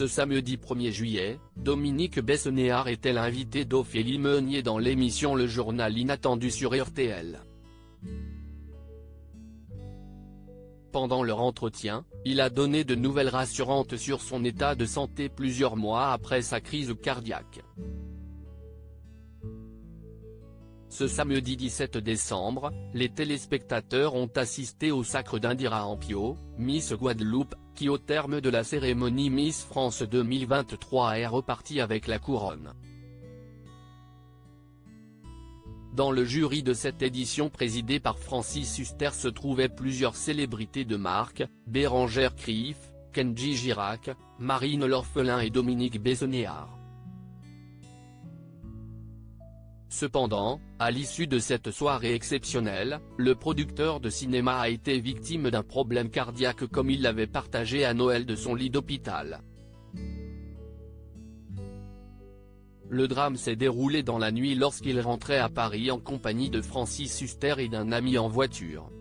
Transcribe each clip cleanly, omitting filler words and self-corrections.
Ce samedi 1er juillet, Dominique Besnéard était l'invité d'Ophélie Meunier dans l'émission Le Journal Inattendu sur RTL. Pendant leur entretien, il a donné de nouvelles rassurantes sur son état de santé plusieurs mois après sa crise cardiaque. Ce samedi 17 décembre, les téléspectateurs ont assisté au sacre d'Indira Ampio, Miss Guadeloupe, qui au terme de la cérémonie Miss France 2023 est repartie avec la couronne. Dans le jury de cette édition présidée par Francis Huster se trouvaient plusieurs célébrités de marque, Bérangère Krief, Kenji Girac, Marine L'Orphelin et Dominique Besnéard. Cependant, à l'issue de cette soirée exceptionnelle, le producteur de cinéma a été victime d'un problème cardiaque comme il l'avait partagé à Noël de son lit d'hôpital. Le drame s'est déroulé dans la nuit lorsqu'il rentrait à Paris en compagnie de Francis Huster et d'un ami en voiture.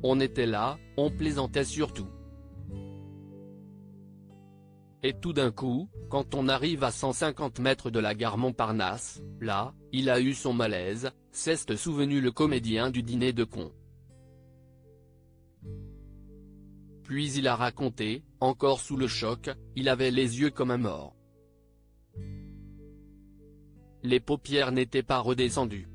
On était là, on plaisantait surtout. Et tout d'un coup, quand on arrive à 150 mètres de la gare Montparnasse, là, il a eu son malaise, s'est souvenu le comédien du dîner de cons. Puis il a raconté, encore sous le choc, il avait les yeux comme un mort. Les paupières n'étaient pas redescendues.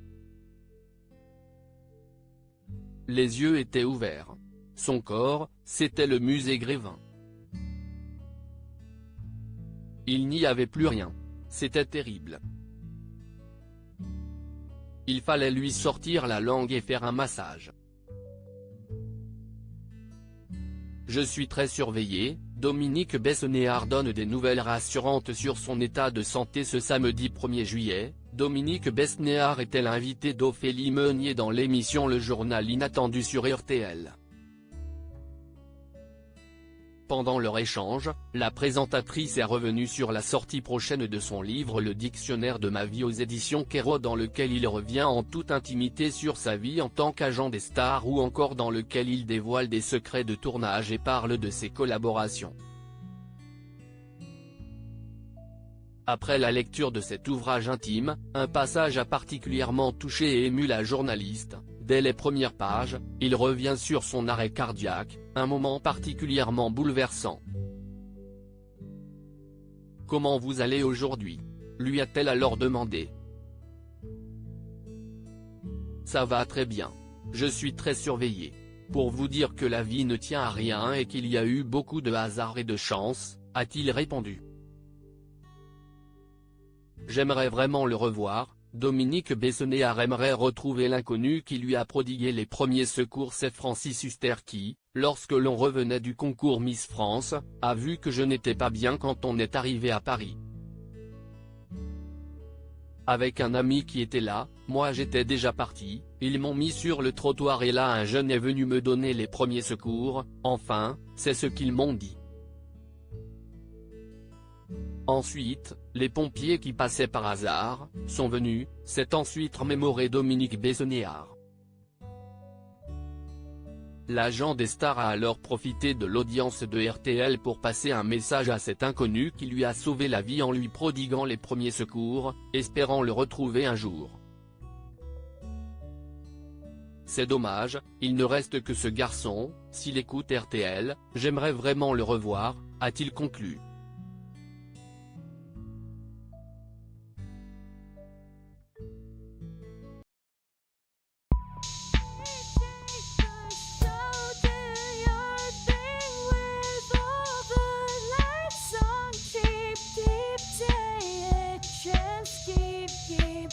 Les yeux étaient ouverts. Son corps, c'était le musée Grévin. Il n'y avait plus rien. C'était terrible. Il fallait lui sortir la langue et faire un massage. Je suis très surveillé, Dominique Besnéard donne des nouvelles rassurantes sur son état de santé ce samedi 1er juillet. Dominique Besnéard était l'invité d'Ophélie Meunier dans l'émission Le Journal Inattendu sur RTL. Pendant leur échange, la présentatrice est revenue sur la sortie prochaine de son livre Le Dictionnaire de ma vie aux éditions Kéro, dans lequel il revient en toute intimité sur sa vie en tant qu'agent des stars, ou encore dans lequel il dévoile des secrets de tournage et parle de ses collaborations. Après la lecture de cet ouvrage intime, un passage a particulièrement touché et ému la journaliste. Dès les premières pages, il revient sur son arrêt cardiaque, un moment particulièrement bouleversant. « Comment vous allez aujourd'hui » lui a-t-elle alors demandé. « Ça va très bien. Je suis très surveillé. Pour vous dire que la vie ne tient à rien et qu'il y a eu beaucoup de hasard et de chance », a-t-il répondu. « J'aimerais vraiment le revoir. Dominique Besnéard aimerait retrouver l'inconnu qui lui a prodigué les premiers secours. C'est Francis Huster qui, lorsque l'on revenait du concours Miss France, a vu que je n'étais pas bien quand on est arrivé à Paris. Avec un ami qui était là, moi j'étais déjà parti, ils m'ont mis sur le trottoir et là un jeune est venu me donner les premiers secours, enfin, c'est ce qu'ils m'ont dit. Ensuite, les pompiers qui passaient par hasard, sont venus, s'est ensuite remémoré Dominique Besnéard. L'agent des stars a alors profité de l'audience de RTL pour passer un message à cet inconnu qui lui a sauvé la vie en lui prodiguant les premiers secours, espérant le retrouver un jour. C'est dommage, il ne reste que ce garçon, s'il écoute RTL, j'aimerais vraiment le revoir, a-t-il conclu. Keep